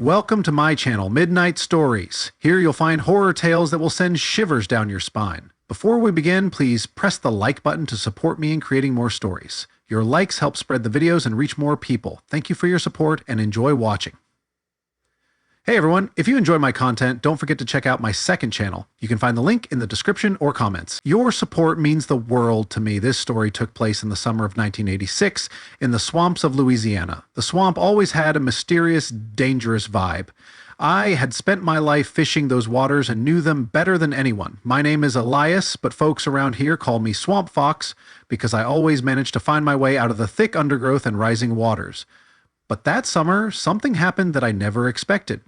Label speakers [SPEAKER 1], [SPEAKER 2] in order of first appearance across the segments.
[SPEAKER 1] Welcome to my channel, Midnight Stories. Here you'll find horror tales that will send shivers down your spine. Before we begin, please press the like button to support me in creating more stories. Your likes help spread the videos and reach more people. Thank you for your support and enjoy watching. Hey everyone, if you enjoy my content, don't forget to check out my second channel. You can find the link in the description or comments. Your support means the world to me. This story took place in the summer of 1986 in the swamps of Louisiana. The swamp always had a mysterious, dangerous vibe. I had spent my life fishing those waters and knew them better than anyone. My name is Elias, but folks around here call me Swamp Fox because I always managed to find my way out of the thick undergrowth and rising waters. But that summer, something happened that I never expected.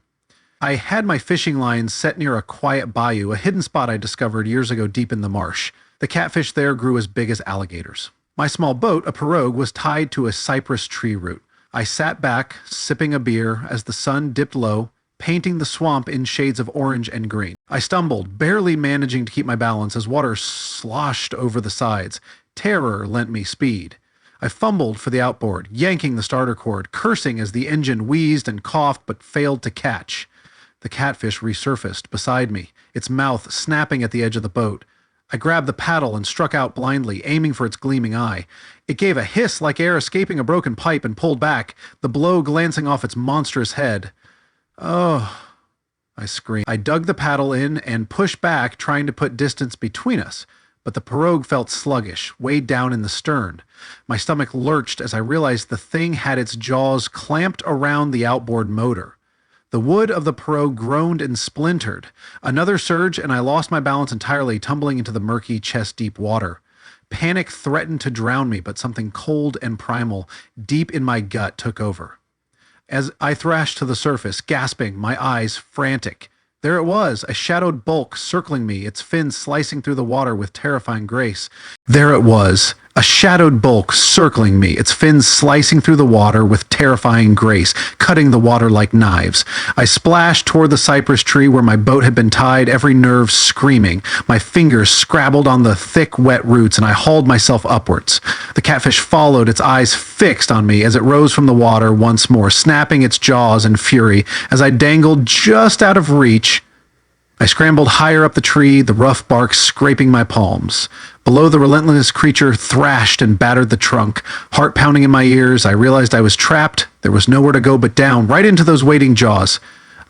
[SPEAKER 1] I had my fishing lines set near a quiet bayou, a hidden spot I discovered years ago deep in the marsh. The catfish there grew as big as alligators. My small boat, a pirogue, was tied to a cypress tree root. I sat back, sipping a beer, as the sun dipped low, painting the swamp in shades of orange and green. I stumbled, barely managing to keep my balance as water sloshed over the sides. Terror lent me speed. I fumbled for the outboard, yanking the starter cord, cursing as the engine wheezed and coughed but failed to catch. The catfish resurfaced beside me, its mouth snapping at the edge of the boat. I grabbed the paddle and struck out blindly, aiming for its gleaming eye. It gave a hiss like air escaping a broken pipe and pulled back, the blow glancing off its monstrous head. "Oh," I screamed. I dug the paddle in and pushed back, trying to put distance between us, but the pirogue felt sluggish, weighed down in the stern. My stomach lurched as I realized the thing had its jaws clamped around the outboard motor. The wood of the pirogue groaned and splintered. Another surge, and I lost my balance entirely, tumbling into the murky, chest-deep water. Panic threatened to drown me, but something cold and primal, deep in my gut, took over. As I thrashed to the surface, gasping, my eyes frantic, there it was, a shadowed bulk circling me, its fins slicing through the water with terrifying grace. There it was, a shadowed bulk circling me, its fins slicing through the water with terrifying grace, cutting the water like knives. I splashed toward the cypress tree where my boat had been tied, every nerve screaming. My fingers scrabbled on the thick, wet roots, and I hauled myself upwards. The catfish followed, its eyes fixed on me as it rose from the water once more, snapping its jaws in fury. As I dangled just out of reach, I scrambled higher up the tree, the rough bark scraping my palms. Below, the relentless creature thrashed and battered the trunk. Heart pounding in my ears, I realized I was trapped. There was nowhere to go but down, right into those waiting jaws.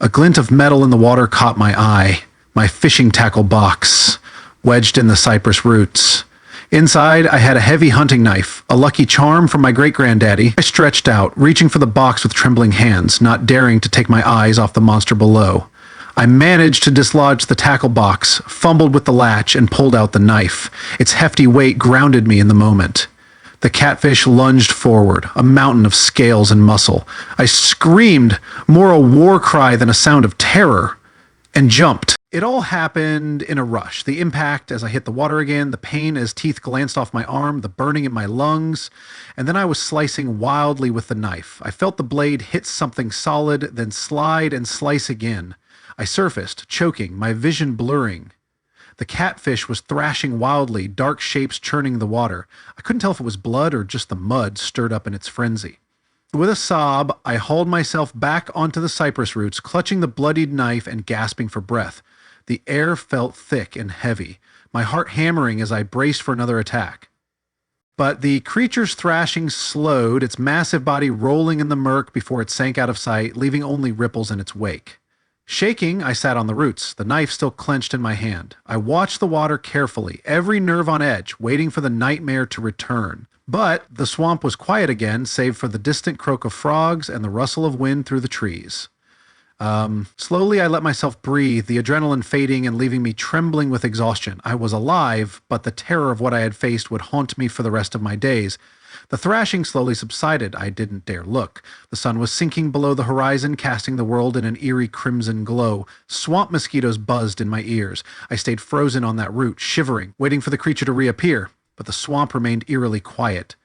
[SPEAKER 1] A glint of metal in the water caught my eye. My fishing tackle box, wedged in the cypress roots. Inside, I had a heavy hunting knife, a lucky charm from my great-granddaddy. I stretched out, reaching for the box with trembling hands, not daring to take my eyes off the monster below. I managed to dislodge the tackle box, fumbled with the latch, and pulled out the knife. Its hefty weight grounded me in the moment. The catfish lunged forward, a mountain of scales and muscle. I screamed, more a war cry than a sound of terror, and jumped. It all happened in a rush. The impact as I hit the water again, the pain as teeth glanced off my arm, the burning in my lungs, and then I was slicing wildly with the knife. I felt the blade hit something solid, then slide and slice again. I surfaced, choking, my vision blurring. The catfish was thrashing wildly, dark shapes churning the water. I couldn't tell if it was blood or just the mud stirred up in its frenzy. With a sob, I hauled myself back onto the cypress roots, clutching the bloodied knife and gasping for breath. The air felt thick and heavy, my heart hammering as I braced for another attack. But the creature's thrashing slowed, its massive body rolling in the murk before it sank out of sight, leaving only ripples in its wake. Shaking, I sat on the roots, the knife still clenched in my hand. I watched the water carefully, every nerve on edge, waiting for the nightmare to return. But the swamp was quiet again, save for the distant croak of frogs and the rustle of wind through the trees. Slowly I let myself breathe, the adrenaline fading and leaving me trembling with exhaustion. I was alive, but the terror of what I had faced would haunt me for the rest of my days. The thrashing slowly subsided. I didn't dare look. The sun was sinking below the horizon, casting the world in an eerie crimson glow. Swamp mosquitoes buzzed in my ears. I stayed frozen on that root, shivering, waiting for the creature to reappear, but the swamp remained eerily quiet.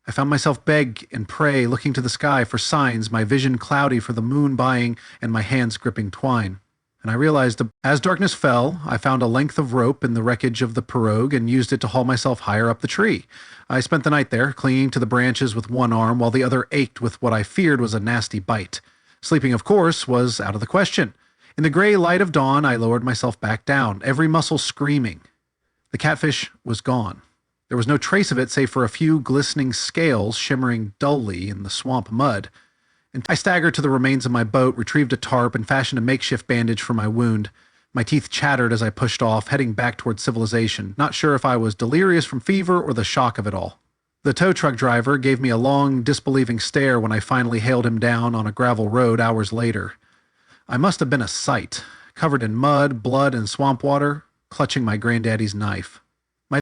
[SPEAKER 1] I found myself beg and pray, looking to the sky for signs, my vision cloudy for the moon buying and my hands gripping twine. And I realized as darkness fell, I found a length of rope in the wreckage of the pirogue and used it to haul myself higher up the tree. I spent the night there, clinging to the branches with one arm while the other ached with what I feared was a nasty bite. Sleeping, of course, was out of the question. In the gray light of dawn, I lowered myself back down, every muscle screaming. The catfish was gone. There was no trace of it save for a few glistening scales shimmering dully in the swamp mud. And I staggered to the remains of my boat, retrieved a tarp, and fashioned a makeshift bandage for my wound. My teeth chattered as I pushed off, heading back toward civilization, not sure if I was delirious from fever or the shock of it all. The tow truck driver gave me a long, disbelieving stare when I finally hailed him down on a gravel road hours later. I must have been a sight, covered in mud, blood, and swamp water, clutching my granddaddy's knife.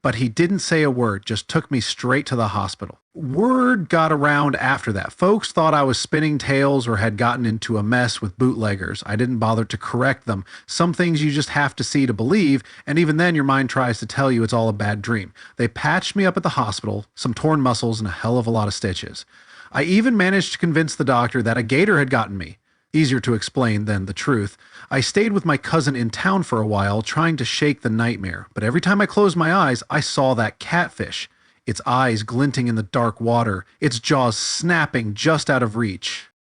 [SPEAKER 1] But he didn't say a word, just took me straight to the hospital. Word got around after that. Folks thought I was spinning tales or had gotten into a mess with bootleggers. I didn't bother to correct them. Some things you just have to see to believe, and even then your mind tries to tell you it's all a bad dream. They patched me up at the hospital, some torn muscles and a hell of a lot of stitches. I even managed to convince the doctor that a gator had gotten me. Easier to explain than the truth. I stayed with my cousin in town for a while, trying to shake the nightmare, but every time I closed my eyes, I saw that catfish, its eyes glinting in the dark water, its jaws snapping just out of reach.